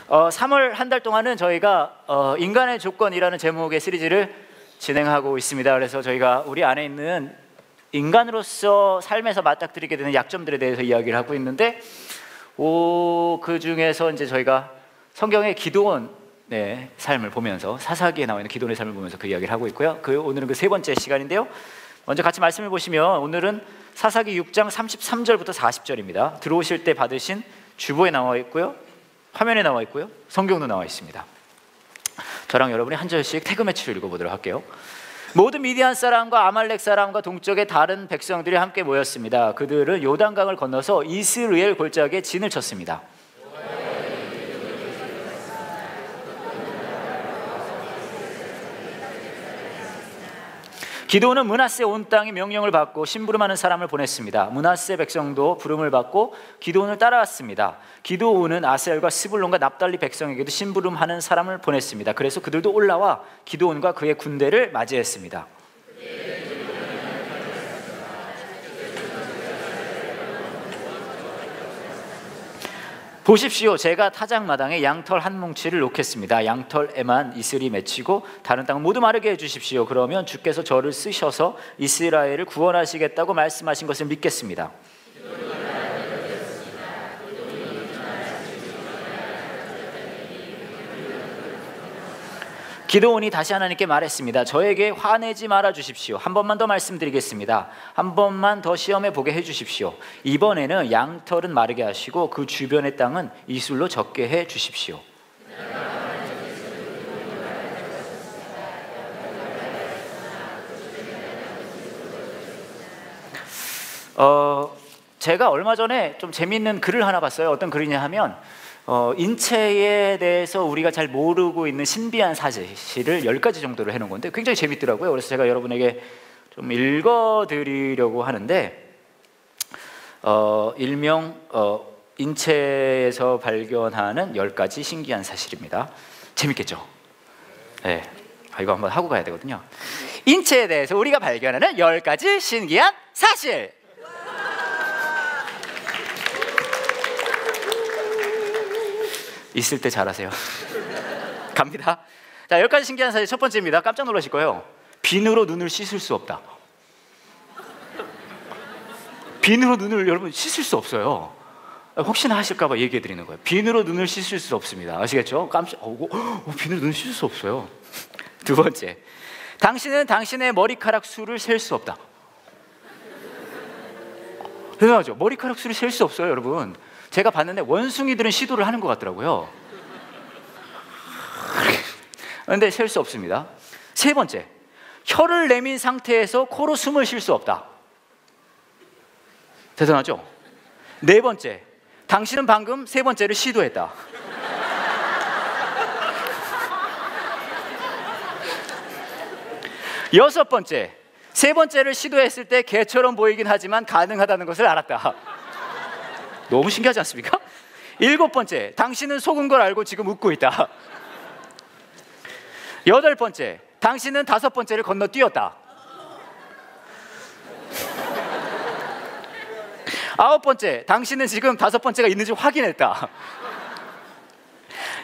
3월 한 달 동안은 저희가 인간의 조건이라는 제목의 시리즈를 진행하고 있습니다. 그래서 저희가 우리 안에 있는 인간으로서 삶에서 맞닥뜨리게 되는 약점들에 대해서 이야기를 하고 있는데, 그 중에서 이제 저희가 성경의 기드온의 삶을 보면서, 사사기에 나와 있는 기드온의 삶을 보면서 그 이야기를 하고 있고요. 오늘은 그 세 번째 시간인데요. 먼저 같이 말씀을 보시면 오늘은 사사기 6장 33절부터 40절입니다. 들어오실 때 받으신 주보에 나와 있고요, 화면에 나와 있고요, 성경도 나와 있습니다. 저랑 여러분이 한 절씩 태그 매치로 읽어보도록 할게요. 모든 미디안 사람과 아말렉 사람과 동쪽의 다른 백성들이 함께 모였습니다. 그들은 요단강을 건너서 이스르엘 골짜기에 진을 쳤습니다. 기드온은 므낫세 온 땅에 명령을 받고 심부름하는 사람을 보냈습니다. 므낫세 백성도 부름을 받고 기드온을 따라왔습니다. 기드온은 아셀과 스불론과 납달리 백성에게도 심부름하는 사람을 보냈습니다. 그래서 그들도 올라와 기드온과 그의 군대를 맞이했습니다. 보십시오, 제가 타작마당에 양털 한 뭉치를 놓겠습니다. 양털에만 이슬이 맺히고 다른 땅은 모두 마르게 해주십시오. 그러면 주께서 저를 쓰셔서 이스라엘을 구원하시겠다고 말씀하신 것을 믿겠습니다. 기드온이 다시 하나님께 말했습니다. 저에게 화내지 말아 주십시오. 한 번만 더 말씀드리겠습니다. 한 번만 더 시험해 보게 해 주십시오. 이번에는 양털은 마르게 하시고 그 주변의 땅은 이슬로 젖게 해 주십시오. 제가 얼마 전에 좀 재미있는 글을 하나 봤어요. 어떤 글이냐 하면 인체에 대해서 우리가 잘 모르고 있는 신비한 사실을 10가지 정도로 해놓은 건데 굉장히 재밌더라고요. 그래서 제가 여러분에게 좀 읽어드리려고 하는데, 일명 인체에서 발견하는 10가지 신기한 사실입니다. 재밌겠죠? 네, 이거 한번 하고 가야 되거든요. 인체에 대해서 우리가 발견하는 10가지 신기한 사실. 있을 때 잘하세요. 갑니다. 자, 10가지 신기한 사실 첫 번째입니다. 깜짝 놀라실 거예요. 비누로 눈을 씻을 수 없다. 비누로 눈을 여러분 씻을 수 없어요. 혹시나 하실까 봐 얘기해 드리는 거예요. 비누로 눈을 씻을 수 없습니다. 아시겠죠? 비누로 눈을 씻을 수 없어요. 두 번째, 당신은 당신의 머리카락 수를 셀 수 없다. 대단하죠? 머리카락 수를 셀 수 없어요, 여러분. 제가 봤는데 원숭이들은 시도를 하는 것 같더라고요. 그런데 셀 수 없습니다. 세 번째, 혀를 내민 상태에서 코로 숨을 쉴 수 없다. 대단하죠? 네 번째, 당신은 방금 세 번째를 시도했다. 여섯 번째, 세 번째를 시도했을 때 개처럼 보이긴 하지만 가능하다는 것을 알았다. 너무 신기하지 않습니까? 일곱 번째, 당신은 속은 걸 알고 지금 웃고 있다. 여덟 번째, 당신은 다섯 번째를 건너뛰었다. 아홉 번째, 당신은 지금 다섯 번째가 있는지 확인했다.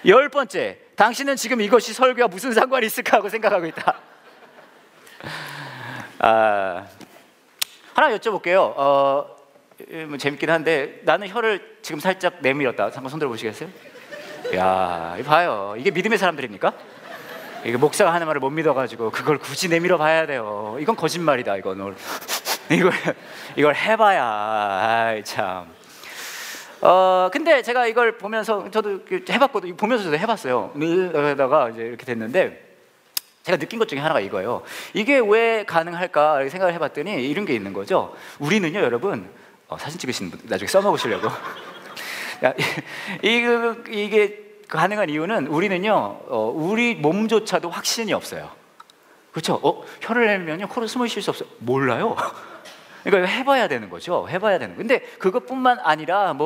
열 번째, 당신은 지금 이것이 설교와 무슨 상관이 있을까 하고 생각하고 있다. 하나 여쭤볼게요. 재밌긴 한데, 나는 혀를 지금 살짝 내밀었다. 잠깐 손 들어보시겠어요? 야, 이거 봐요. 이게 믿음의 사람들입니까? 이게 목사가 하는 말을 못 믿어가지고 그걸 굳이 내밀어 봐야 돼요. 이건 거짓말이다. 이걸 해봐야. 아이 참. 근데 제가 이걸 보면서 저도 해봤거든요. 보면서 저도 해봤어요. 그러다가 이제 이렇게 됐는데, 제가 느낀 것 중에 하나가 이거예요. 이게 왜 가능할까 이렇게 생각을 해봤더니 이런 게 있는 거죠. 우리는요, 여러분, 사진 찍으시는 분 나중에 써먹으시려고. 이게 가능한 이유는 우리는요, 우리 몸조차도 확신이 없어요. 그렇죠? 혀를 내면요 코로 숨을 쉴 수 없어요. 몰라요. 그러니까 해봐야 되는 거죠. 해봐야 되는 거. 근데 그것뿐만 아니라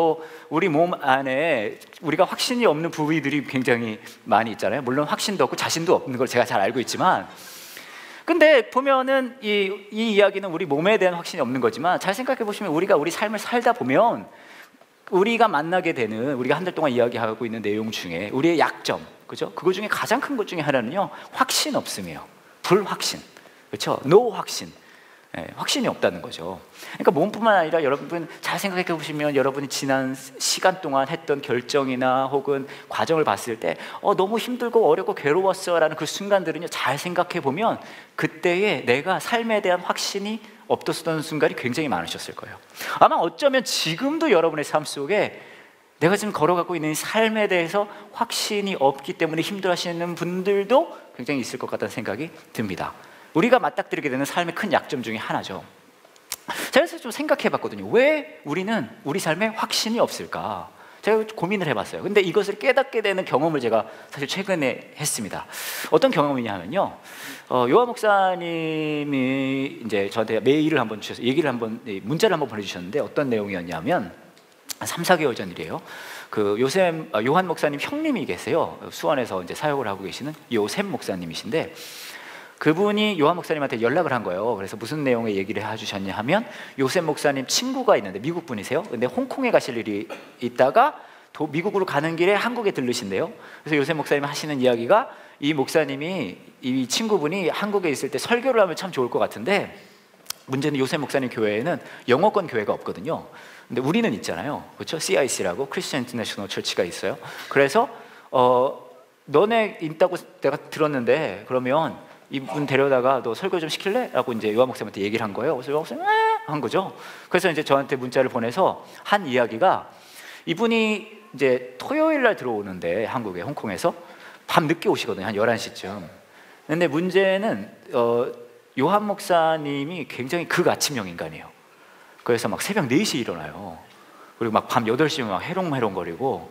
우리 몸 안에 우리가 확신이 없는 부위들이 굉장히 많이 있잖아요. 물론 확신도 없고 자신도 없는 걸 제가 잘 알고 있지만, 근데 보면은 이 이야기는 우리 몸에 대한 확신이 없는 거지만, 잘 생각해 보시면 우리가 우리 삶을 살다 보면 우리가 만나게 되는, 우리가 한 달 동안 이야기하고 있는 내용 중에 우리의 약점, 그죠? 그거 중에 가장 큰 것 중에 하나는요, 확신 없음이에요. 불확신, 그렇죠? 노 확신. 확신이 없다는 거죠. 그러니까 몸뿐만 아니라 여러분 잘 생각해 보시면 여러분이 지난 시간 동안 했던 결정이나 혹은 과정을 봤을 때 너무 힘들고 어렵고 괴로웠어 라는 그 순간들은요, 잘 생각해 보면 그때에 내가 삶에 대한 확신이 없었던 순간이 굉장히 많으셨을 거예요. 아마 어쩌면 지금도 여러분의 삶 속에 내가 지금 걸어가고 있는 삶에 대해서 확신이 없기 때문에 힘들어하시는 분들도 굉장히 있을 것 같다는 생각이 듭니다. 우리가 맞닥뜨리게 되는 삶의 큰 약점 중에 하나죠. 제가 그래서 좀 생각해 봤거든요. 왜 우리는 우리 삶에 확신이 없을까? 제가 고민을 해봤어요. 근데 이것을 깨닫게 되는 경험을 제가 사실 최근에 했습니다. 어떤 경험이냐면요, 요한 목사님이 이제 저한테 메일을 한번 주셔서 얘기를 한번, 문자를 한번 보내주셨는데 어떤 내용이었냐면 3, 4개월 전 일이에요. 그 요한 목사님 형님이 계세요. 수원에서 이제 사역을 하고 계시는 요셉 목사님이신데, 그분이 요한 목사님한테 연락을 한 거예요. 그래서 무슨 내용의 얘기를 해주셨냐 하면, 요셉 목사님 친구가 있는데, 미국 분이세요. 근데 홍콩에 가실 일이 있다가 미국으로 가는 길에 한국에 들르신대요. 그래서 요셉 목사님 하시는 이야기가, 이 목사님이, 이 친구분이 한국에 있을 때 설교를 하면 참 좋을 것 같은데, 문제는 요셉 목사님 교회에는 영어권 교회가 없거든요. 근데 우리는 있잖아요, 그렇죠? CIC라고 크리스천 인터내셔널 처치가 있어요. 그래서 너네 있다고 내가 들었는데 그러면 이분 데려다가 너 설교 좀 시킬래? 라고 이제 요한 목사님한테 얘기를 한 거예요. 그래서 요한 목사님 한 거죠. 그래서 이제 저한테 문자를 보내서 한 이야기가, 이분이 이제 토요일 날 들어오는데 한국에, 홍콩에서 밤 늦게 오시거든요. 한 11시쯤. 근데 문제는 요한 목사님이 굉장히 극아침형 인간이에요. 그래서 막 새벽 4시에 일어나요. 그리고 막 밤 8시면 막 해롱해롱거리고.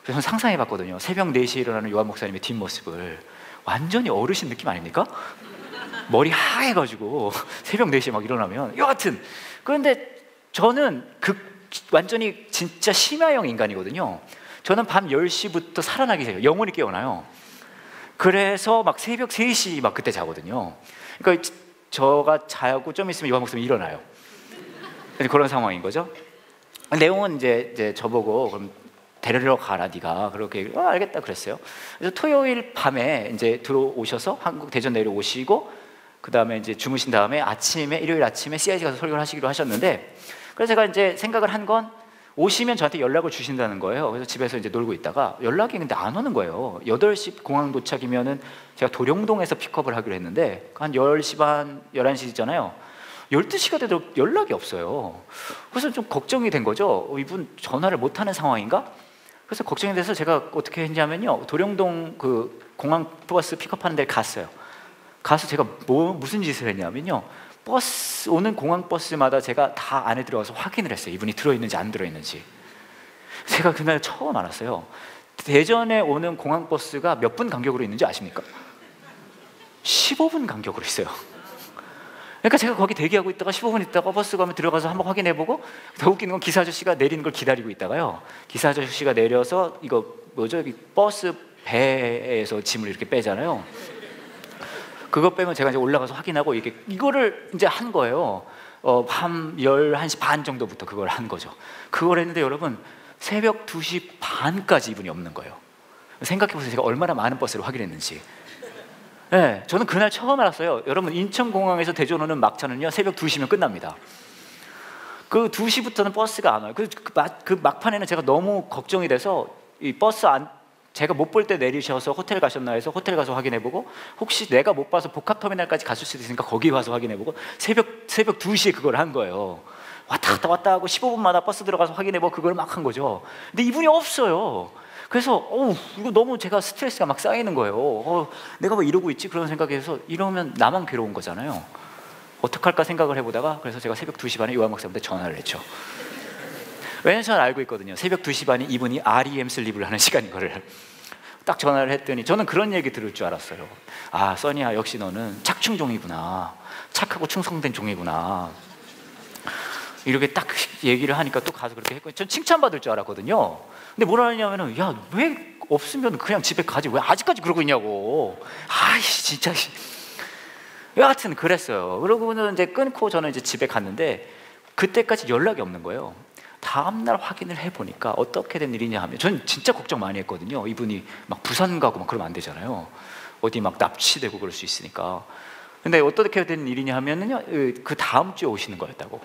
그래서 상상해 봤거든요. 새벽 4시에 일어나는 요한 목사님의 뒷모습을. 완전히 어르신 느낌 아닙니까? 머리 하얘가지고 새벽 4시에 막 일어나면. 여하튼 그런데 저는 완전히 진짜 심야형 인간이거든요. 저는 밤 10시부터 살아나기 전에 영원히 깨어나요. 그래서 막 새벽 3시 막 그때 자거든요. 그러니까 저가 자고 좀 있으면 요한 목사님이 일어나요. 그런 상황인 거죠. 내용은 이제 저보고 그럼 데리러 가라 네가, 그렇게 알겠다 그랬어요. 그래서 토요일 밤에 이제 들어오셔서 한국 대전 내려오시고, 그 다음에 이제 주무신 다음에 일요일 아침에 CIC 가서 설교를 하시기로 하셨는데, 그래서 제가 이제 생각을 한 건, 오시면 저한테 연락을 주신다는 거예요. 그래서 집에서 이제 놀고 있다가 연락이 근데 안 오는 거예요. 8시 공항 도착이면은 제가 도룡동에서 픽업을 하기로 했는데 한 10시 반, 11시잖아요. 12시가 돼도 연락이 없어요. 그래서 좀 걱정이 된 거죠. 이분 전화를 못 하는 상황인가? 그래서 걱정이 돼서 제가 어떻게 했냐면요, 도룡동 그 공항 버스 픽업하는 데 갔어요. 가서 제가 무슨 짓을 했냐면요, 버스 오는 공항 버스마다 제가 다 안에 들어가서 확인을 했어요. 이분이 들어있는지 안 들어있는지. 제가 그날 처음 알았어요. 대전에 오는 공항 버스가 몇 분 간격으로 있는지 아십니까? 15분 간격으로 있어요. 그러니까 제가 거기 대기하고 있다가 15분 있다가 버스 가면 들어가서 한번 확인해보고, 더 웃기는 건 기사 아저씨가 내리는 걸 기다리고 있다가요, 기사 아저씨가 내려서 이거 뭐죠? 버스 배에서 짐을 이렇게 빼잖아요. 그거 빼면 제가 이제 올라가서 확인하고 이거를 이제 한 거예요. 밤 11시 반 정도부터 그걸 한 거죠. 그걸 했는데 여러분, 새벽 2시 반까지 이분이 없는 거예요. 생각해보세요. 제가 얼마나 많은 버스를 확인했는지. 네, 저는 그날 처음 알았어요. 여러분, 인천공항에서 대전 오는 막차는요, 새벽 2시면 끝납니다. 그 2시부터는 버스가 안 와요. 그 막판에는 제가 너무 걱정이 돼서 이 버스 제가 못 볼 때 내리셔서 호텔 가셨나 해서 호텔 가서 확인해보고, 혹시 내가 못 봐서 복합터미널까지 갔을 수도 있으니까 거기 가서 확인해보고, 새벽 2시에 그걸 한 거예요. 왔다 갔다 하고 15분마다 버스 들어가서 확인해보고 그걸 막 한 거죠. 근데 이분이 없어요. 그래서 이거 너무 제가 스트레스가 막 쌓이는 거예요. 내가 왜 이러고 있지? 그런 생각에서, 이러면 나만 괴로운 거잖아요. 어떡할까 생각을 해보다가, 그래서 제가 새벽 2시 반에 요한 목사님한테 전화를 했죠. 왜냐면 저는 알고 있거든요. 새벽 2시 반이 이분이 REM 슬립을 하는 시간인 거를. 딱 전화를 했더니 저는 그런 얘기 들을 줄 알았어요. 아, 써니야, 역시 너는 착충종이구나. 착하고 충성된 종이구나. 이렇게 딱 얘기를 하니까 또 가서 그렇게 했고, 전 칭찬받을 줄 알았거든요. 근데 뭐라 하냐면은, 야, 왜 없으면 그냥 집에 가지, 왜 아직까지 그러고 있냐고. 아이씨, 진짜. 여하튼 그랬어요. 그러고는 이제 끊고 저는 이제 집에 갔는데, 그때까지 연락이 없는 거예요. 다음날 확인을 해보니까 어떻게 된 일이냐 하면, 저는 진짜 걱정 많이 했거든요. 이분이 막 부산 가고 막 그러면 안 되잖아요. 어디 막 납치되고 그럴 수 있으니까. 근데 어떻게 된 일이냐 하면은요, 그 다음 주에 오시는 거였다고.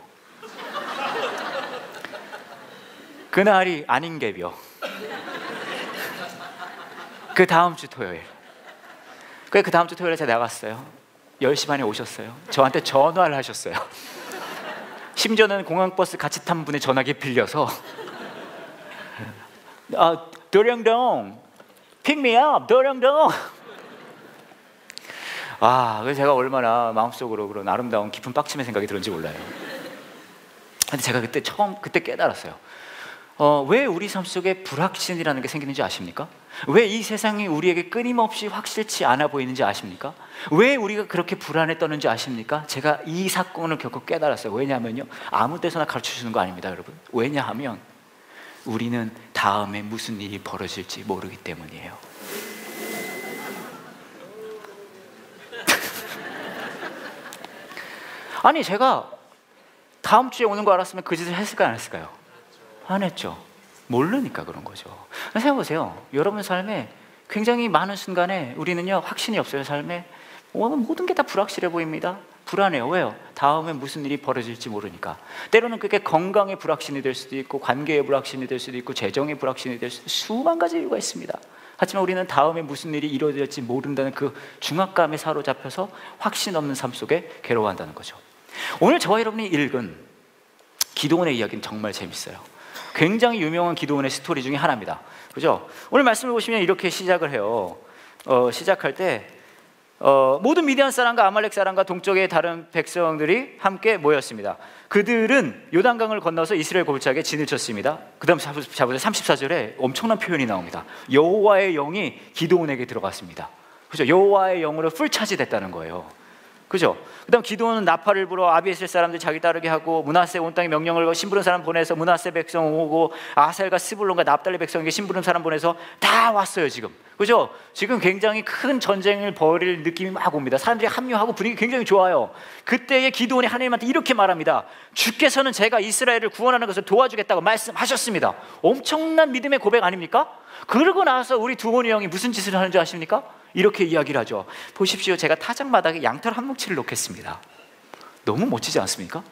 그날이 아닌 갭이요. 그 다음 주 토요일. 그 다음 주 토요일에 제가 나갔어요. 10시 반에 오셨어요. 저한테 전화를 하셨어요. 심지어는 공항버스 같이 탄 분의 전화기 빌려서 도령동 pick me up 도령동. 그래서 제가 얼마나 마음속으로 그런 아름다운 깊은 빡침의 생각이 들었는지 몰라요. 근데 제가 그때 깨달았어요. 왜 우리 삶 속에 불확신이라는 게 생기는지 아십니까? 왜 이 세상이 우리에게 끊임없이 확실치 않아 보이는지 아십니까? 왜 우리가 그렇게 불안에 떠는지 아십니까? 제가 이 사건을 겪고 깨달았어요. 왜냐하면요, 아무 데서나 가르쳐주는 거 아닙니다, 여러분. 왜냐하면 우리는 다음에 무슨 일이 벌어질지 모르기 때문이에요. 아니, 제가 다음 주에 오는 거 알았으면 그 짓을 했을까요, 안 했을까요? 안 했죠. 모르니까 그런 거죠. 생각해보세요. 여러분 삶에 굉장히 많은 순간에 우리는요, 확신이 없어요. 삶에 모든 게 다 불확실해 보입니다. 불안해요. 왜요? 다음에 무슨 일이 벌어질지 모르니까. 때로는 그게 건강의 불확신이 될 수도 있고, 관계의 불확신이 될 수도 있고, 재정의 불확신이 될 수도 있고, 수만 가지 이유가 있습니다. 하지만 우리는 다음에 무슨 일이 이루어질지 모른다는 그 중압감에 사로잡혀서 확신 없는 삶 속에 괴로워한다는 거죠. 오늘 저와 여러분이 읽은 기도원의 이야기는 정말 재밌어요. 굉장히 유명한 기도원의 스토리 중에 하나입니다. 그죠? 오늘 말씀을 보시면 이렇게 시작을 해요. 시작할 때 모든 미디안 사람과 아말렉 사람과 동쪽의 다른 백성들이 함께 모였습니다. 그들은 요단강을 건너서 이스라엘 골짜기에 진을 쳤습니다. 그 다음 잡으세요. 34절에 엄청난 표현이 나옵니다. 여호와의 영이 기도원에게 들어갔습니다. 그죠? 여호와의 영으로 풀차지됐다는 거예요. 그죠? 그 다음 기도원은 나팔을 불어 아비에셀 사람들 자기 따르게 하고, 므낫세 온 땅에 명령을 심부름 사람 보내서 므낫세 백성 오고, 아셀과 스불론과 납달리 백성에게 심부름 사람 보내서 다 왔어요 지금. 그죠? 지금 굉장히 큰 전쟁을 벌일 느낌이 막 옵니다. 사람들이 합류하고 분위기 굉장히 좋아요. 그때의 기도원이 하나님한테 이렇게 말합니다. 주께서는 제가 이스라엘을 구원하는 것을 도와주겠다고 말씀하셨습니다. 엄청난 믿음의 고백 아닙니까? 그러고 나서 우리 두원이 형이 무슨 짓을 하는지 아십니까? 이렇게 이야기를 하죠. 보십시오, 제가 타작마당에 양털 한 뭉치를 놓겠습니다. 너무 멋지지 않습니까?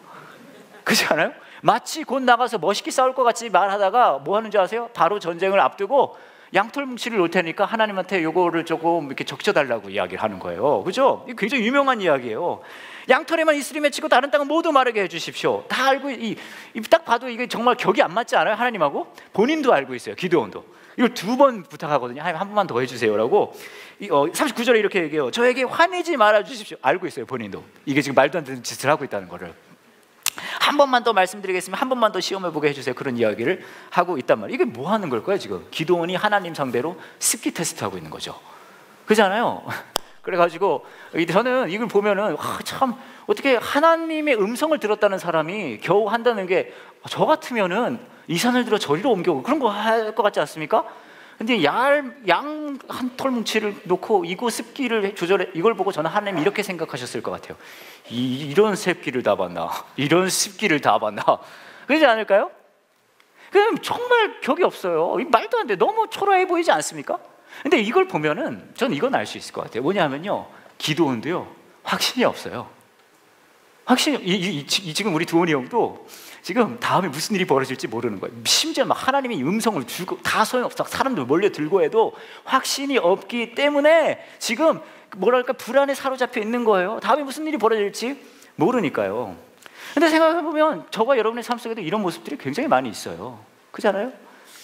그렇지 않아요? 마치 곧 나가서 멋있게 싸울 것 같이 말하다가 뭐 하는지 아세요? 바로 전쟁을 앞두고 양털 뭉치를 놓을 테니까 하나님한테 요거를 조금 이렇게 적셔달라고 이야기를 하는 거예요. 그죠? 이게 굉장히 유명한 이야기예요. 양털에만 이슬이 맺히고 다른 땅은 모두 마르게 해주십시오. 다 알고, 딱 봐도 이게 정말 격이 안 맞지 않아요? 하나님하고? 본인도 알고 있어요. 기도원도. 이걸 2번 부탁하거든요. 하나님, 한 번만 더 해주세요라고. 39절에 이렇게 얘기해요. 저에게 화내지 말아주십시오. 알고 있어요, 본인도. 이게 지금 말도 안 되는 짓을 하고 있다는 거를. 한 번만 더 말씀드리겠습니다. 한 번만 더 시험해보게 해주세요. 그런 이야기를 하고 있단 말이에요. 이게 뭐 하는 걸까요 지금? 기도원이 하나님 상대로 습기 테스트하고 있는 거죠. 그렇잖아요. 그래가지고 저는 이걸 보면은 참, 어떻게 하나님의 음성을 들었다는 사람이 겨우 한다는 게, 저 같으면은 이 산을 들어 저리로 옮겨오고 그런 거 할 것 같지 않습니까? 근데 양 한 털 뭉치를 놓고 이거 습기를 조절해, 이걸 보고 저는 하나님 이렇게 생각하셨을 것 같아요. 이런 습기를 다 봤나? 이런 습기를 다 봤나? 그러지 않을까요? 그럼 정말 격이 없어요. 말도 안 돼. 너무 초라해 보이지 않습니까? 근데 이걸 보면은 저는 이건 알 수 있을 것 같아요. 뭐냐면요, 기도원도요 확신이 없어요. 확신이 지금 우리 두원이 형도 지금 다음에 무슨 일이 벌어질지 모르는 거예요. 심지어 막 하나님이 음성을 주고 다 소용없어. 사람들 몰려들고 해도 확신이 없기 때문에 지금 뭐랄까 불안에 사로잡혀 있는 거예요. 다음에 무슨 일이 벌어질지 모르니까요. 근데 생각해보면 저와 여러분의 삶 속에도 이런 모습들이 굉장히 많이 있어요. 그렇잖아요?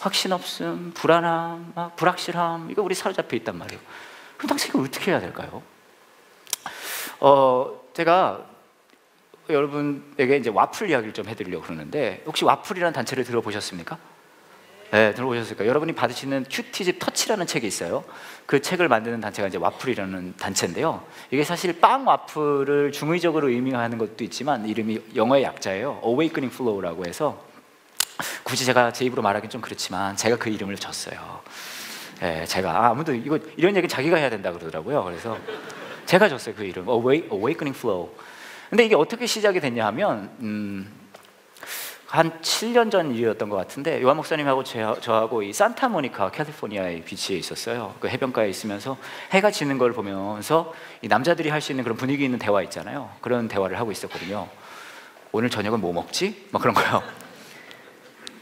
확신 없음, 불안함, 불확실함, 이거 우리 사로잡혀 있단 말이에요. 그럼 당신 이거 어떻게 해야 될까요? 제가 여러분에게 이제 와플 이야기를 좀 해드리려고 그러는데, 혹시 와플이라는 단체를 들어보셨습니까? 네, 들어보셨을까요? 여러분이 받으시는 큐티집 터치라는 책이 있어요. 그 책을 만드는 단체가 이제 와플이라는 단체인데요. 이게 사실 빵 와플을 중의적으로 의미하는 것도 있지만 이름이 영어의 약자예요. Awakening Flow라고 해서, 굳이 제가 제 입으로 말하기는 좀 그렇지만 제가 그 이름을 줬어요. 네, 제가 아무도 이런 얘기 자기가 해야 된다 그러더라고요. 그래서 제가 줬어요, 그 이름, Awakening Flow. 근데 이게 어떻게 시작이 됐냐 하면 한 7년 전 일이었던 것 같은데 요한 목사님하고 저하고 이 산타모니카 캘리포니아의 비치에 있었어요. 그 해변가에 있으면서 해가 지는 걸 보면서 이 남자들이 할 수 있는 그런 분위기 있는 대화 있잖아요. 그런 대화를 하고 있었거든요. 오늘 저녁은 뭐 먹지? 막 그런 거요.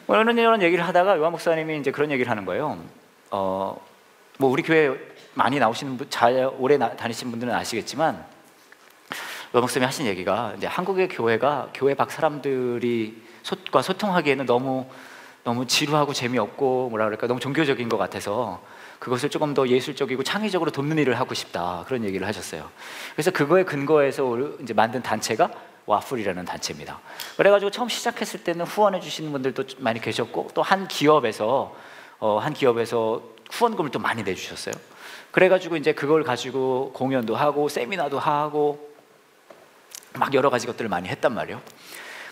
이런 얘기를 하다가 요한 목사님이 이제 그런 얘기를 하는 거예요. 뭐 우리 교회 많이 나오시는 분, 오래 다니신 분들은 아시겠지만 요한 목사님이 하신 얘기가 이제 한국의 교회가 교회 밖 사람들이 소통하기에는 너무 지루하고 재미없고 뭐라 그럴까 너무 종교적인 것 같아서 그것을 조금 더 예술적이고 창의적으로 돕는 일을 하고 싶다, 그런 얘기를 하셨어요. 그래서 그거에 근거해서 이제 만든 단체가 와플이라는 단체입니다. 그래가지고 처음 시작했을 때는 후원해 주시는 분들도 많이 계셨고 또 한 기업에서 후원금을 또 많이 내주셨어요. 그래가지고 이제 그걸 가지고 공연도 하고 세미나도 하고 막 여러 가지 것들을 많이 했단 말이에요.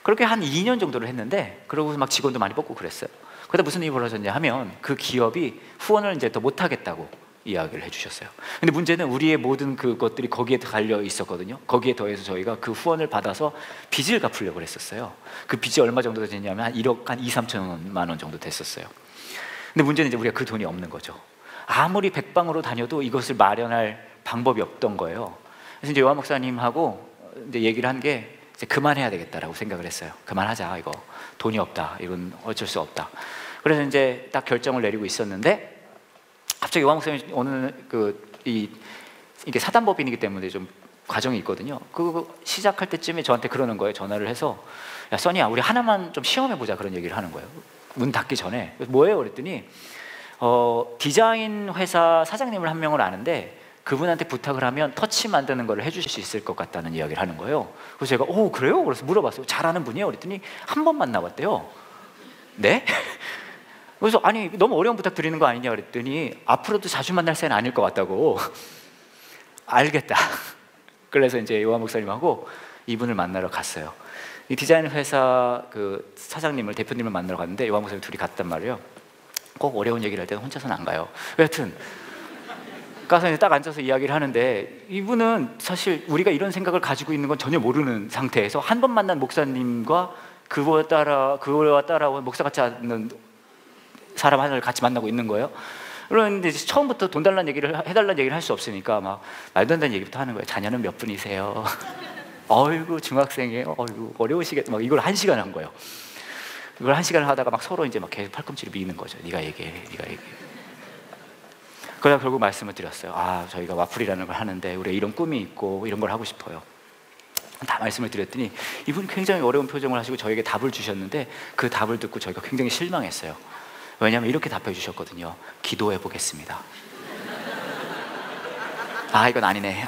그렇게 한 2년 정도를 했는데 그러고서 막 직원도 많이 뽑고 그랬어요. 그러다 무슨 일이 벌어졌냐 하면 그 기업이 후원을 이제 더 못하겠다고 이야기를 해주셨어요. 근데 문제는 우리의 모든 그것들이 거기에 달려 있었거든요. 거기에 더해서 저희가 그 후원을 받아서 빚을 갚으려고 했었어요. 그 빚이 얼마 정도 됐냐면 한 1억 한 2, 3천만 원 정도 됐었어요. 근데 문제는 이제 우리가 그 돈이 없는 거죠. 아무리 백방으로 다녀도 이것을 마련할 방법이 없던 거예요. 그래서 이제 요한 목사님하고 이제 얘기를 한 게 이제 그만해야 되겠다라고 생각을 했어요. 그만하자, 이거 돈이 없다, 이건 어쩔 수 없다. 그래서 이제 딱 결정을 내리고 있었는데 갑자기 요한 목사님이 오늘 이게 사단법인이기 때문에 좀 과정이 있거든요. 그거 시작할 때쯤에 저한테 그러는 거예요. 전화를 해서 야 써니야, 우리 하나만 좀 시험해보자, 그런 얘기를 하는 거예요. 문 닫기 전에. 뭐예요? 그랬더니 디자인 회사 사장님을 한 명을 아는데 그분한테 부탁을 하면 터치 만드는 걸 해주실 수 있을 것 같다는 이야기를 하는 거예요. 그래서 제가 그래요? 그래서 물어봤어요. 잘하는 분이에요? 그랬더니 한 번만 나왔대요. 네? 그래서 아니 너무 어려운 부탁 드리는 거 아니냐 그랬더니 앞으로도 자주 만날 사이는 아닐 것 같다고. 알겠다. 그래서 이제 요한 목사님하고 이분을 만나러 갔어요. 이 디자인 회사 그 사장님을, 대표님을 만나러 갔는데 요한 목사님 둘이 갔단 말이에요. 꼭 어려운 얘기를 할 때는 혼자서는 안 가요. 여하튼 가서 이제 딱 앉아서 이야기를 하는데 이분은 사실 우리가 이런 생각을 가지고 있는 건 전혀 모르는 상태에서 한 번 만난 목사님과 그와 따라온 목사 같지 않는 사람 하나를 같이 만나고 있는 거예요. 그런데 처음부터 돈 달라는 얘기를 해달라는 얘기를 할 수 없으니까 막 말도 안 되는 얘기부터 하는 거예요. 자녀는 몇 분이세요? 어이구 중학생이에요. 어이구 어려우시겠다. 막 이걸 1시간 한 거예요. 이걸 1시간을 하다가 막 서로 이제 막 계속 팔꿈치를 미는 거죠. 네가 얘기해, 네가 얘기해. 그러다 결국 말씀을 드렸어요. 저희가 와플이라는 걸 하는데 우리가 이런 꿈이 있고 이런 걸 하고 싶어요. 다 말씀을 드렸더니 이분이 굉장히 어려운 표정을 하시고 저에게 답을 주셨는데 그 답을 듣고 저희가 굉장히 실망했어요. 왜냐하면 이렇게 답해 주셨거든요. 기도해 보겠습니다. 이건 아니네.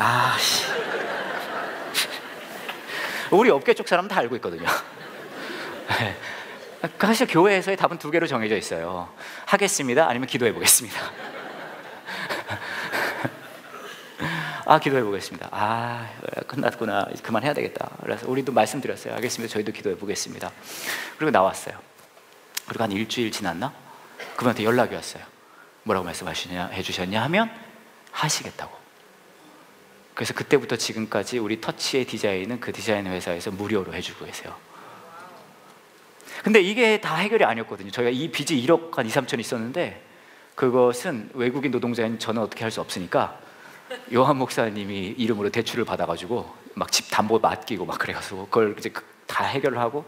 우리 업계 쪽 사람은 다 알고 있거든요. 사실 교회에서의 답은 2개로 정해져 있어요. 하겠습니다, 아니면 기도해 보겠습니다. 기도해 보겠습니다. 끝났구나, 그만해야 되겠다. 그래서 우리도 말씀드렸어요. 알겠습니다, 저희도 기도해 보겠습니다. 그리고 나왔어요. 그리고 한 일주일 지났나? 그분한테 연락이 왔어요. 뭐라고 말씀해 주셨냐 하면 하시겠다고. 그래서 그때부터 지금까지 우리 터치의 디자인은 그 디자인 회사에서 무료로 해주고 계세요. 근데 이게 다 해결이 아니었거든요. 저희가 이 빚이 1억 한 2, 3천 있었는데 그것은 외국인 노동자인 저는 어떻게 할 수 없으니까 요한 목사님이 이름으로 대출을 받아가지고 막 집 담보 맡기고 막 그래가지고 그걸 이제 다 해결을 하고,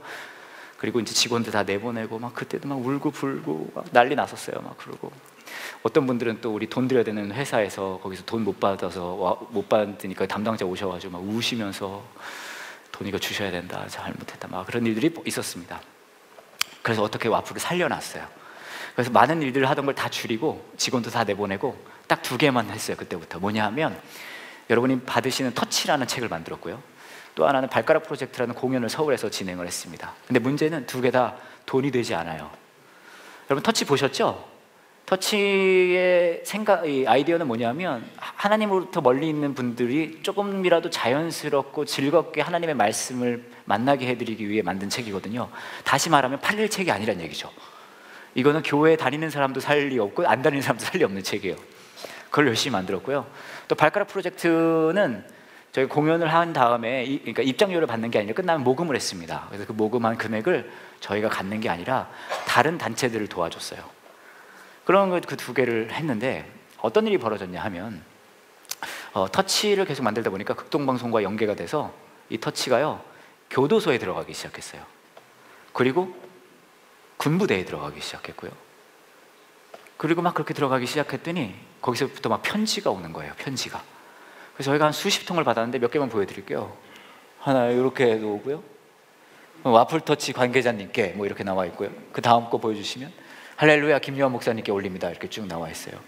그리고 이제 직원들 다 내보내고 막 그때도 막 울고 불고 막 난리 났었어요. 막 그러고 어떤 분들은 또 우리 돈 드려야 되는 회사에서 거기서 돈 못 받아서 못 받으니까 담당자 오셔가지고 막 우시면서 돈 이거 주셔야 된다, 잘못했다, 막 그런 일들이 있었습니다. 그래서 어떻게 와플을 살려놨어요. 그래서 많은 일들을 하던 걸 다 줄이고 직원도 다 내보내고 딱 2개만 했어요. 그때부터 뭐냐 하면 여러분이 받으시는 터치라는 책을 만들었고요, 또 하나는 발가락 프로젝트라는 공연을 서울에서 진행을 했습니다. 근데 문제는 2개 다 돈이 되지 않아요. 여러분 터치 보셨죠? 터치의 이 아이디어는 뭐냐면 하나님으로부터 멀리 있는 분들이 조금이라도 자연스럽고 즐겁게 하나님의 말씀을 만나게 해드리기 위해 만든 책이거든요. 다시 말하면 팔릴 책이 아니란 얘기죠. 이거는 교회에 다니는 사람도 살 리 없고 안 다니는 사람도 살 리 없는 책이에요. 그걸 열심히 만들었고요. 또 발가락 프로젝트는 저희 공연을 한 다음에 그러니까 입장료를 받는 게 아니라 끝나면 모금을 했습니다. 그래서 그 모금한 금액을 저희가 갖는 게 아니라 다른 단체들을 도와줬어요. 그런 그 두 개를 했는데 어떤 일이 벌어졌냐 하면 터치를 계속 만들다 보니까 극동방송과 연계가 돼서 이 터치가요 교도소에 들어가기 시작했어요. 그리고 군부대에 들어가기 시작했고요. 그리고 막 그렇게 들어가기 시작했더니 거기서부터 막 편지가 오는 거예요. 편지가. 그래서 저희가 한 수십 통을 받았는데 몇 개만 보여드릴게요. 하나 이렇게 오고요. 와플터치 관계자님께 뭐 이렇게 나와 있고요. 그 다음 거 보여주시면 할렐루야 김요한 목사님께 올립니다 이렇게 쭉 나와 있어요.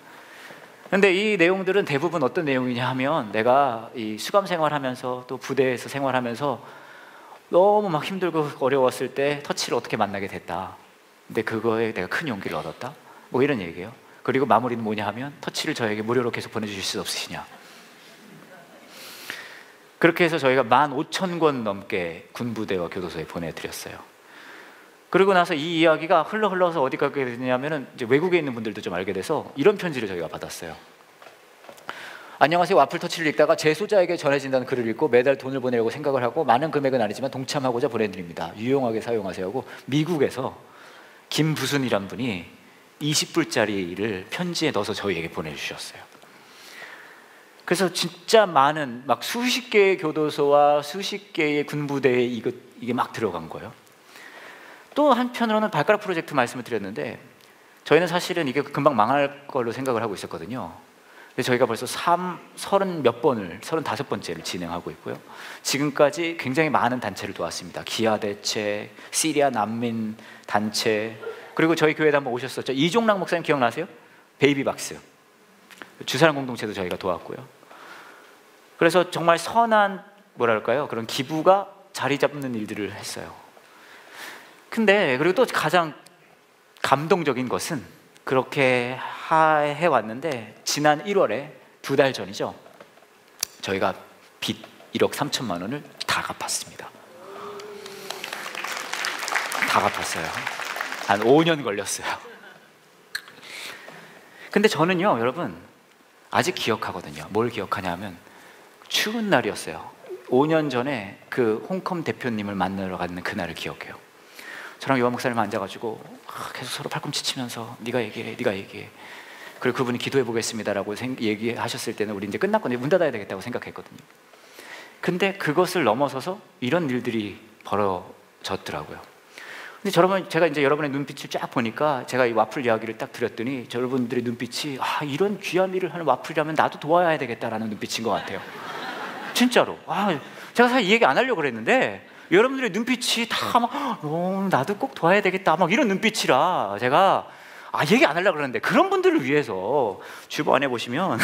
근데 이 내용들은 대부분 어떤 내용이냐 하면 내가 이 수감 생활하면서 또 부대에서 생활하면서 너무 막 힘들고 어려웠을 때 터치를 어떻게 만나게 됐다. 근데 그거에 내가 큰 용기를 얻었다. 뭐 이런 얘기예요. 그리고 마무리는 뭐냐 하면 터치를 저에게 무료로 계속 보내주실 수 없으시냐. 그렇게 해서 저희가 15,000권 넘게 군부대와 교도소에 보내드렸어요. 그리고 나서 이 이야기가 흘러서 어디 가게 되냐면은 이제 외국에 있는 분들도 좀 알게 돼서 이런 편지를 저희가 받았어요. 안녕하세요. 와플터치를 읽다가 제 소자에게 전해진다는 글을 읽고 매달 돈을 보내려고 생각을 하고 많은 금액은 아니지만 동참하고자 보내드립니다. 유용하게 사용하세요 하고 미국에서 김부순이란 분이 20불짜리를 편지에 넣어서 저희에게 보내주셨어요. 그래서 진짜 많은 막 수십 개의 교도소와 수십 개의 군부대에 이게 막 들어간 거예요. 또 한편으로는 발가락 프로젝트 말씀을 드렸는데 저희는 사실은 이게 금방 망할 걸로 생각을 하고 있었거든요. 근데 저희가 벌써 35번째를 진행하고 있고요. 지금까지 굉장히 많은 단체를 도왔습니다. 기아 대체, 시리아 난민 단체, 그리고 저희 교회도 한번 오셨었죠. 이종락 목사님 기억나세요? 베이비박스 주사랑 공동체도 저희가 도왔고요. 그래서 정말 선한 뭐랄까요? 그런 기부가 자리 잡는 일들을 했어요. 근데 그리고 또 가장 감동적인 것은 그렇게 해왔는데 지난 1월에 2달 전이죠. 저희가 빚 1억 3천만 원을 다 갚았습니다. 다 갚았어요. 한 5년 걸렸어요. 근데 저는요 여러분 아직 기억하거든요. 뭘 기억하냐 하면 추운 날이었어요. 5년 전에 그 홍컴 대표님을 만나러 가는 그날을 기억해요. 저랑 요한 목사님 앉아가지고 계속 서로 팔꿈치 치면서 네가 얘기해. 그리고 그분이 기도해 보겠습니다라고 얘기하셨을 때는 우리 이제 끝났거든요. 문 닫아야 되겠다고 생각했거든요. 근데 그것을 넘어서서 이런 일들이 벌어졌더라고요. 근데 여러분, 제가 이제 여러분의 눈빛을 쫙 보니까 제가 이 와플 이야기를 딱 드렸더니 여러분들의 눈빛이 이런 귀한 일을 하는 와플이라면 나도 도와야 되겠다라는 눈빛인 것 같아요. 진짜로. 제가 사실 이 얘기 안 하려고 그랬는데 여러분들의 눈빛이 다 막 나도 꼭 도와야 되겠다 막 이런 눈빛이라 제가 얘기 안 하려고 그러는데 그런 분들을 위해서 주변에 보시면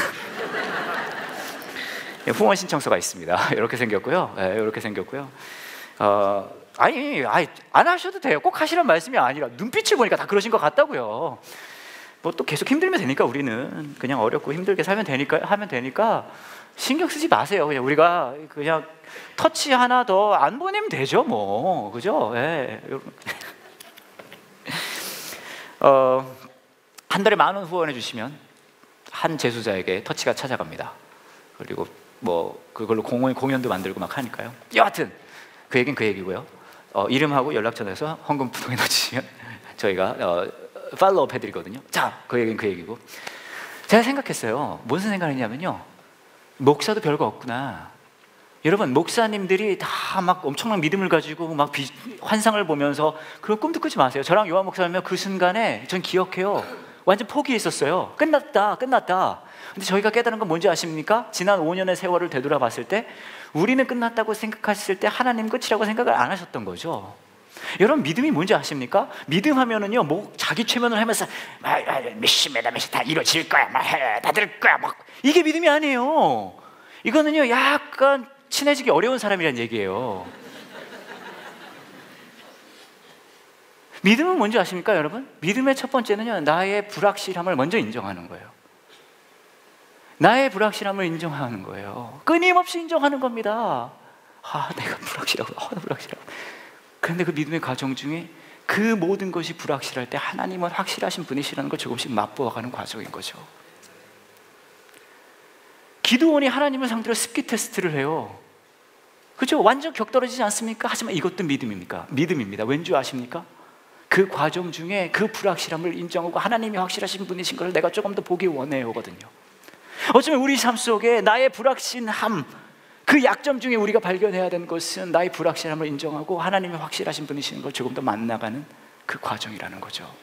후원 신청서가 있습니다. 이렇게 생겼고요. 이렇게 생겼고요. 안 하셔도 돼요. 꼭 하시란 말씀이 아니라 눈빛을 보니까 다 그러신 것 같다고요. 뭐 또 계속 힘들면 되니까 우리는 그냥 어렵고 힘들게 살면 되니까 신경 쓰지 마세요. 그냥 우리가 그냥 터치 하나 더 안 보내면 되죠, 뭐. 그죠? 예. 한 달에 10,000원 후원해 주시면 한 재수자에게 터치가 찾아갑니다. 그리고 뭐 그걸로 공연도 만들고 막 하니까요. 여하튼 그 얘기는 그 얘기고요. 이름하고 연락처에서 헌금 부동에 넣어주시면 저희가 팔로우업 해드리거든요. 자, 그 얘기는 그 얘기고. 제가 생각했어요. 무슨 생각을 했냐면요, 목사도 별거 없구나. 여러분, 목사님들이 다 막 엄청난 믿음을 가지고 막 환상을 보면서 그런 꿈도 꾸지 마세요. 저랑 요한 목사님은 그 순간에 전 기억해요. 완전 포기했었어요. 끝났다. 근데 저희가 깨달은 건 뭔지 아십니까? 지난 5년의 세월을 되돌아봤을 때 우리는 끝났다고 생각했을 때 하나님 끝이라고 생각을 안 하셨던 거죠. 여러분, 믿음이 뭔지 아십니까? 믿음 하면은요, 뭐 자기 최면을 하면서 몇십메다 다 이루어질 거야, 다 될 거야, 막 이게 믿음이 아니에요. 이거는요, 약간 친해지기 어려운 사람이란 얘기예요. 믿음은 뭔지 아십니까, 여러분? 믿음의 첫 번째는요, 나의 불확실함을 먼저 인정하는 거예요. 나의 불확실함을 인정하는 거예요. 끊임없이 인정하는 겁니다. 내가 불확실하고, 불확실하고. 그런데 그 믿음의 과정 중에 그 모든 것이 불확실할 때 하나님은 확실하신 분이시라는 걸 조금씩 맛보아가는 과정인 거죠. 기드온이 하나님을 상대로 습기 테스트를 해요. 그렇죠? 완전 격떨어지지 않습니까? 하지만 이것도 믿음입니까? 믿음입니다. 왠지 아십니까? 그 과정 중에 그 불확실함을 인정하고 하나님이 확실하신 분이신 걸 내가 조금 더 보기 원해요거든요. 어쩌면 우리 삶 속에 나의 불확실함, 그 약점 중에 우리가 발견해야 되는 것은 나의 불확실함을 인정하고 하나님이 확실하신 분이신 걸 조금 더 만나가는 그 과정이라는 거죠.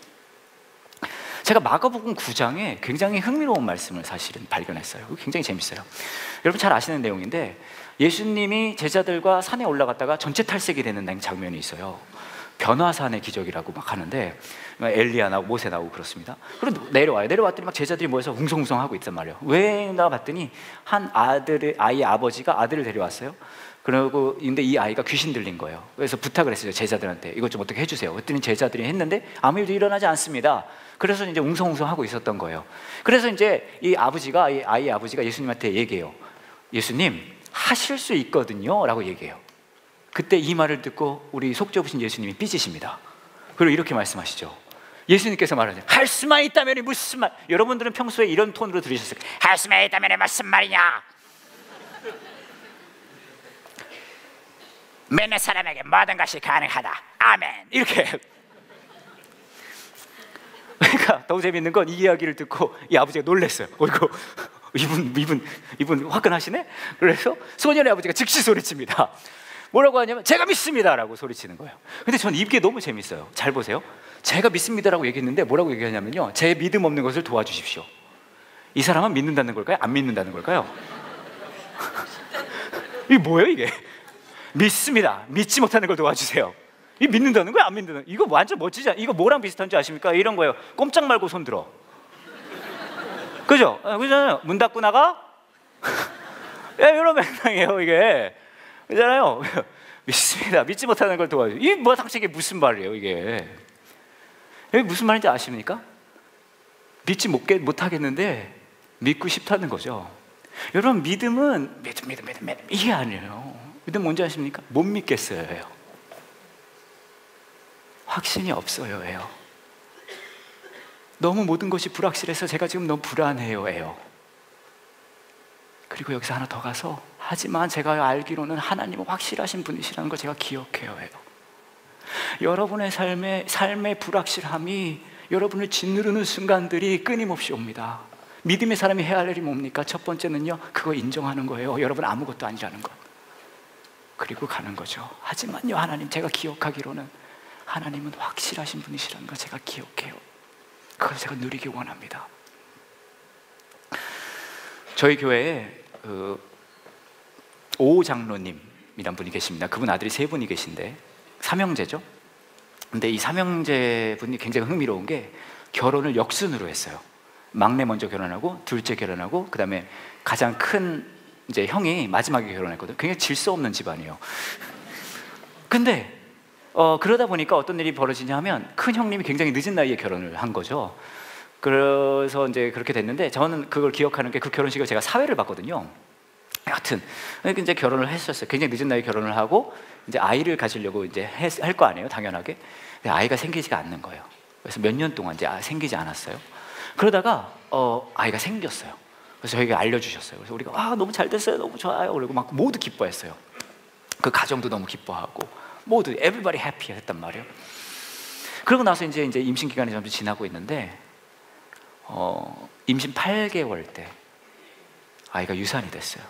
제가 마가복음 9장에 굉장히 흥미로운 말씀을 사실은 발견했어요. 굉장히 재밌어요. 여러분 잘 아시는 내용인데, 예수님이 제자들과 산에 올라갔다가 전체 탈색이 되는 장면이 있어요. 변화산의 기적이라고 막 하는데, 엘리야 나오고 모세 나오고 그렇습니다. 그리고 내려왔더니 막 제자들이 모여서 웅성웅성하고 있단 말이에요. 왜 나 봤더니 한 아이의 아버지가 아들을 데려왔어요. 그리고 근데 이 아이가 귀신 들린 거예요. 그래서 부탁을 했어요, 제자들한테. 이것 좀 어떻게 해주세요. 그랬더니 제자들이 했는데 아무 일도 일어나지 않습니다. 그래서 이제 웅성웅성하고 있었던 거예요. 그래서 이제 이 아이의 아버지가 예수님한테 얘기해요. 예수님, 하실 수 있거든요 라고 얘기해요. 그때 이 말을 듣고 우리 속 좁으신 예수님이 삐지십니다. 그리고 이렇게 말씀하시죠. 예수님께서 말하죠. 할 수만 있다면 무슨 말. 여러분들은 평소에 이런 톤으로 들으셨어요. 할 수만 있다면 무슨 말이냐. 믿는 사람에게 모든 것이 가능하다. 아멘. 이렇게. 그러니까 더 재밌는 건 이 이야기를 듣고 이 아버지가 놀랐어요. 어이구, 이분 화끈하시네. 그래서 소년의 아버지가 즉시 소리칩니다. 뭐라고 하냐면 제가 믿습니다라고 소리치는 거예요. 근데 전 이게 너무 재밌어요. 잘 보세요. 제가 믿습니다라고 얘기했는데 뭐라고 얘기하냐면요, 제 믿음 없는 것을 도와주십시오. 이 사람은 믿는다는 걸까요? 안 믿는다는 걸까요? 이게 뭐예요 이게? 믿습니다. 믿지 못하는 걸 도와주세요. 이 믿는다는 거야? 안 믿는다는 거야? 이거 완전 멋지지 않아요? 이거 뭐랑 비슷한지 아십니까? 이런 거예요. 꼼짝 말고 손 들어. 그죠? 그잖아요. 문 닫고 나가? 이런 맥락이에요 이게. 그잖아요. 믿습니다. 믿지 못하는 걸 도와줘. 이게 뭐 당시 이게 무슨 말이에요 이게? 이게 무슨 말인지 아십니까? 믿지 못하겠는데 믿고 싶다는 거죠. 여러분, 믿음은 믿음 이게 아니에요. 믿음 뭔지 아십니까? 못 믿겠어요예요. 확신이 없어요예요. 너무 모든 것이 불확실해서 제가 지금 너무 불안해요예요. 그리고 여기서 하나 더 가서, 하지만 제가 알기로는 하나님은 확실하신 분이시라는 걸 제가 기억해요예요. 여러분의 삶의 불확실함이 여러분을 짓누르는 순간들이 끊임없이 옵니다. 믿음의 사람이 해야 할 일이 뭡니까? 첫 번째는요, 그거 인정하는 거예요. 여러분 아무것도 아니라는 것. 그리고 가는 거죠. 하지만요, 하나님, 제가 기억하기로는 하나님은 확실하신 분이시라는 걸 제가 기억해요. 그걸 제가 누리기 원합니다. 저희 교회에 오 장로님이란 분이 계십니다. 그분 아들이 3분이 계신데 삼형제죠. 근데 이 삼형제 분이 굉장히 흥미로운 게 결혼을 역순으로 했어요. 막내 먼저 결혼하고 둘째 결혼하고 그다음에 가장 큰 이제 형이 마지막에 결혼했거든요. 굉장히 질서 없는 집안이에요. 근데 그러다 보니까 어떤 일이 벌어지냐면 큰 형님이 굉장히 늦은 나이에 결혼을 한 거죠. 그래서 이제 그렇게 됐는데 저는 그걸 기억하는 게 그 결혼식을 제가 사회를 봤거든요. 여하튼 이제 결혼을 했었어요. 굉장히 늦은 나이에 결혼을 하고 이제 아이를 가지려고 이제 할 거 아니에요, 당연하게. 근데 아이가 생기지가 않는 거예요. 그래서 몇 년 동안 이제 생기지 않았어요. 그러다가 아이가 생겼어요. 그래서 저희가 알려주셨어요. 그래서 우리가 너무 잘 됐어요, 너무 좋아요. 그리고 막 모두 기뻐했어요. 그 가정도 너무 기뻐하고 모두 everybody happy 했단 말이에요. 그러고 나서 이제 임신 기간이 점점 지나고 있는데 임신 8개월 때 아이가 유산이 됐어요.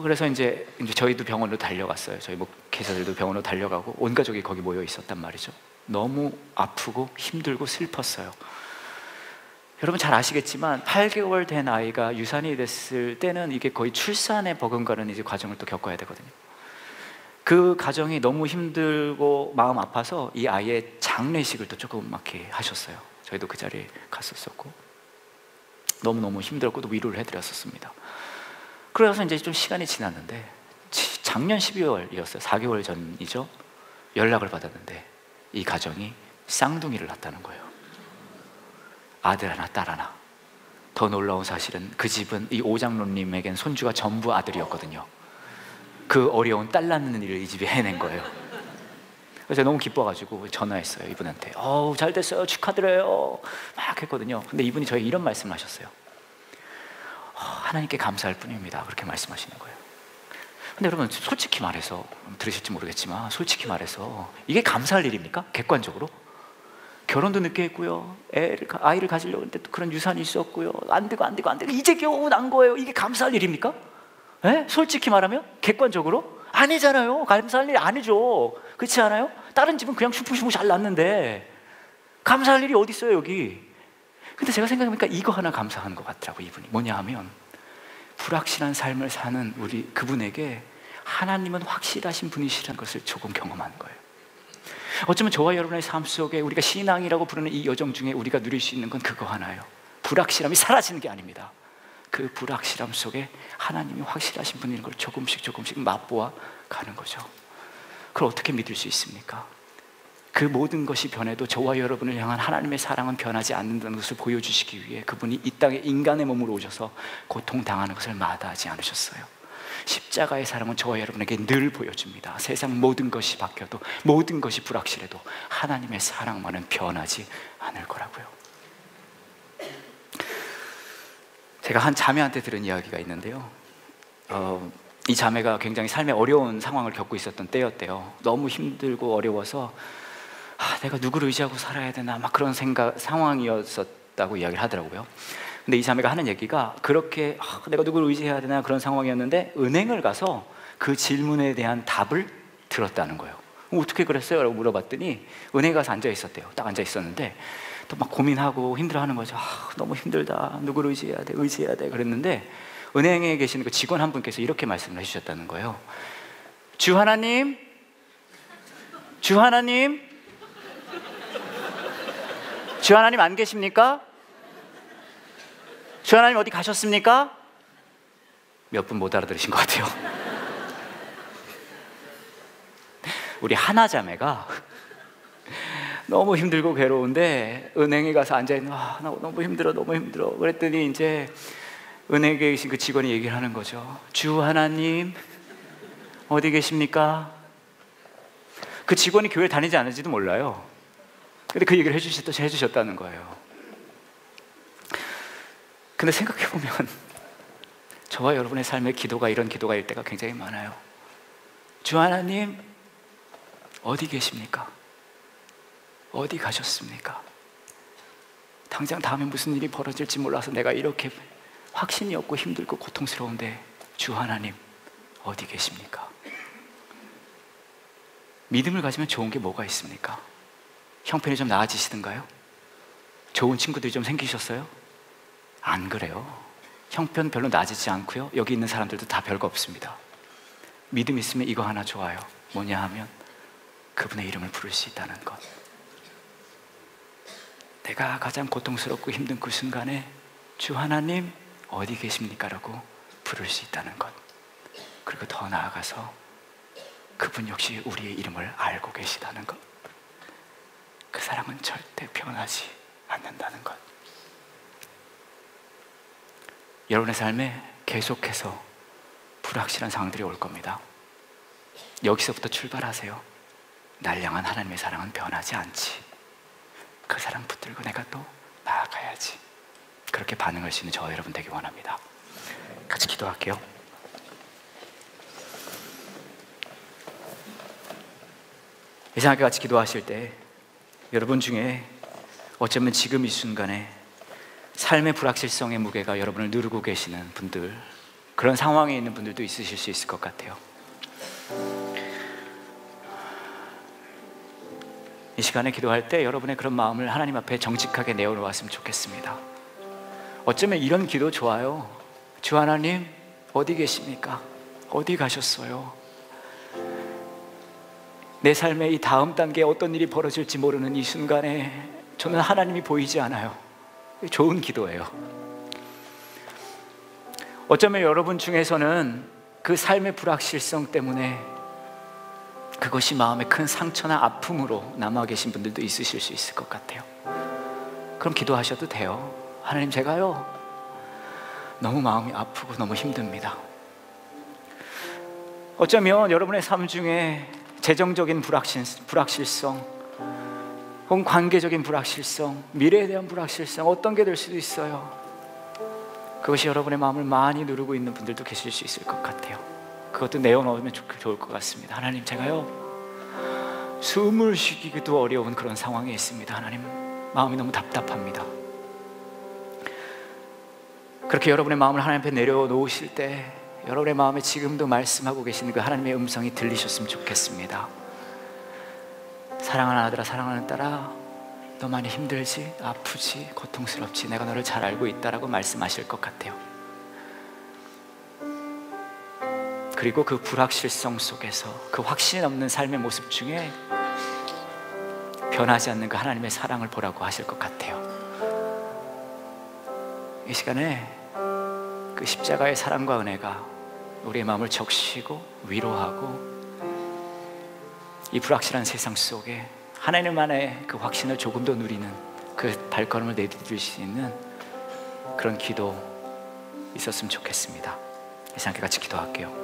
그래서 이제 저희도 병원으로 달려갔어요. 저희 목회자들도 병원으로 달려가고 온 가족이 거기 모여 있었단 말이죠. 너무 아프고 힘들고 슬펐어요. 여러분 잘 아시겠지만 8개월 된 아이가 유산이 됐을 때는 이게 거의 출산에 버금가는 이제 과정을 또 겪어야 되거든요. 그 가정이 너무 힘들고 마음 아파서 이 아이의 장례식을 또 조그맣게 하셨어요. 저희도 그 자리에 갔었었고 너무너무 힘들었고 또 위로를 해드렸었습니다. 그래서 이제 좀 시간이 지났는데 작년 12월이었어요. 4개월 전이죠. 연락을 받았는데 이 가정이 쌍둥이를 낳았다는 거예요. 아들 하나, 딸 하나. 더 놀라운 사실은 그 집은 이 오장로님에겐 손주가 전부 아들이었거든요. 그 어려운 딸 낳는 일을 이 집이 해낸 거예요. 그래서 제가 너무 기뻐가지고 전화했어요 이분한테. 잘 됐어요, 축하드려요 막 했거든요. 근데 이분이 저에게 이런 말씀을 하셨어요. 하나님께 감사할 뿐입니다, 그렇게 말씀하시는 거예요. 근데 여러분, 솔직히 말해서, 들으실지 모르겠지만 솔직히 말해서 이게 감사할 일입니까? 객관적으로? 결혼도 늦게 했고요, 아이를 가지려고 했는데 또 그런 유산이 있었고요, 안 되고 이제 겨우 난 거예요. 이게 감사할 일입니까? 에? 솔직히 말하면 객관적으로 아니잖아요. 감사할 일이 아니죠. 그렇지 않아요? 다른 집은 그냥 슈풍슈풍 잘 났는데 감사할 일이 어디 있어요 여기? 근데 제가 생각해보니까 이거 하나 감사하는 것 같더라고요. 이분이 뭐냐 하면, 불확실한 삶을 사는 그분에게 하나님은 확실하신 분이시라는 것을 조금 경험하는 거예요. 어쩌면 저와 여러분의 삶 속에 우리가 신앙이라고 부르는 이 여정 중에 우리가 누릴 수 있는 건 그거 하나예요. 불확실함이 사라지는 게 아닙니다. 그 불확실함 속에 하나님이 확실하신 분인 걸 조금씩 맛보아 가는 거죠. 그걸 어떻게 믿을 수 있습니까? 그 모든 것이 변해도 저와 여러분을 향한 하나님의 사랑은 변하지 않는다는 것을 보여주시기 위해 그분이 이 땅에 인간의 몸으로 오셔서 고통당하는 것을 마다하지 않으셨어요. 십자가의 사랑은 저와 여러분에게 늘 보여줍니다. 세상 모든 것이 바뀌어도, 모든 것이 불확실해도 하나님의 사랑만은 변하지 않을 거라고요. 제가 한 자매한테 들은 이야기가 있는데요, 이 자매가 굉장히 삶에 어려운 상황을 겪고 있었던 때였대요. 너무 힘들고 어려워서 내가 누구를 의지하고 살아야 되나 막 그런 상황이었었다고 이야기를 하더라고요. 근데 이 자매가 하는 얘기가, 그렇게 내가 누구를 의지해야 되나 그런 상황이었는데 은행을 가서 그 질문에 대한 답을 들었다는 거예요. 어떻게 그랬어요? 라고 물어봤더니 은행에 가서 앉아 있었대요. 딱 앉아 있었는데 또 막 고민하고 힘들어하는 거죠. 너무 힘들다, 누구를 의지해야 돼 그랬는데 은행에 계시는 그 직원 한 분께서 이렇게 말씀을 해주셨다는 거예요. 주 하나님 안 계십니까? 주 하나님 어디 가셨습니까? 몇 분 못 알아들으신 것 같아요. 우리 하나 자매가 너무 힘들고 괴로운데 은행에 가서 앉아있는, 나 너무 힘들어 그랬더니 이제 은행에 계신 그 직원이 얘기를 하는 거죠. 주 하나님 어디 계십니까? 그 직원이 교회 다니지 않은지도 몰라요. 근데 그 얘기를 해주셨다는 거예요. 근데 생각해보면 저와 여러분의 삶의 기도가 이런 기도가일 때가 굉장히 많아요. 주 하나님 어디 계십니까? 어디 가셨습니까? 당장 다음에 무슨 일이 벌어질지 몰라서 내가 이렇게 확신이 없고 힘들고 고통스러운데 주 하나님 어디 계십니까? 믿음을 가지면 좋은 게 뭐가 있습니까? 형편이 좀 나아지시던가요? 좋은 친구들이 좀 생기셨어요? 안 그래요. 형편 별로 나아지지 않고요, 여기 있는 사람들도 다 별거 없습니다. 믿음 있으면 이거 하나 좋아요. 뭐냐 하면 그분의 이름을 부를 수 있다는 것. 내가 가장 고통스럽고 힘든 그 순간에 주 하나님 어디 계십니까? 라고 부를 수 있다는 것. 그리고 더 나아가서 그분 역시 우리의 이름을 알고 계시다는 것. 그 사랑은 절대 변하지 않는다는 것. 여러분의 삶에 계속해서 불확실한 상황들이 올 겁니다. 여기서부터 출발하세요. 날 향한 하나님의 사랑은 변하지 않지. 그 사랑 붙들고 내가 또 나아가야지. 그렇게 반응할 수 있는 저와 여러분 되기 원합니다. 같이 기도할게요. 이상하게 같이 기도하실 때 여러분 중에 어쩌면 지금 이 순간에 삶의 불확실성의 무게가 여러분을 누르고 계시는 분들, 그런 상황에 있는 분들도 있으실 수 있을 것 같아요. 이 시간에 기도할 때 여러분의 그런 마음을 하나님 앞에 정직하게 내어놓았으면 좋겠습니다. 어쩌면 이런 기도 좋아요. 주 하나님 어디 계십니까? 어디 가셨어요? 내 삶의 이 다음 단계에 어떤 일이 벌어질지 모르는 이 순간에 저는 하나님이 보이지 않아요. 좋은 기도예요. 어쩌면 여러분 중에서는 그 삶의 불확실성 때문에 그것이 마음에 큰 상처나 아픔으로 남아 계신 분들도 있으실 수 있을 것 같아요. 그럼 기도하셔도 돼요. 하나님, 제가요 너무 마음이 아프고 너무 힘듭니다. 어쩌면 여러분의 삶 중에 재정적인 불확실성, 혹은 관계적인 불확실성, 미래에 대한 불확실성, 어떤 게 될 수도 있어요. 그것이 여러분의 마음을 많이 누르고 있는 분들도 계실 수 있을 것 같아요. 그것도 내어놓으면 좋을 것 같습니다. 하나님, 제가요 숨을 쉬기도 어려운 그런 상황에 있습니다. 하나님, 마음이 너무 답답합니다. 그렇게 여러분의 마음을 하나님 앞에 내려놓으실 때 여러분의 마음에 지금도 말씀하고 계시는 그 하나님의 음성이 들리셨으면 좋겠습니다. 사랑하는 아들아, 사랑하는 딸아, 너 많이 힘들지? 아프지? 고통스럽지? 내가 너를 잘 알고 있다라고 말씀하실 것 같아요. 그리고 그 불확실성 속에서 그 확신이 없는 삶의 모습 중에 변하지 않는 그 하나님의 사랑을 보라고 하실 것 같아요. 이 시간에 그 십자가의 사랑과 은혜가 우리의 마음을 적시고 위로하고 이 불확실한 세상 속에 하나님만의 그 확신을 조금 더 누리는 그 발걸음을 내디딜 수 있는 그런 기도 있었으면 좋겠습니다. 이 시간 같이 기도할게요.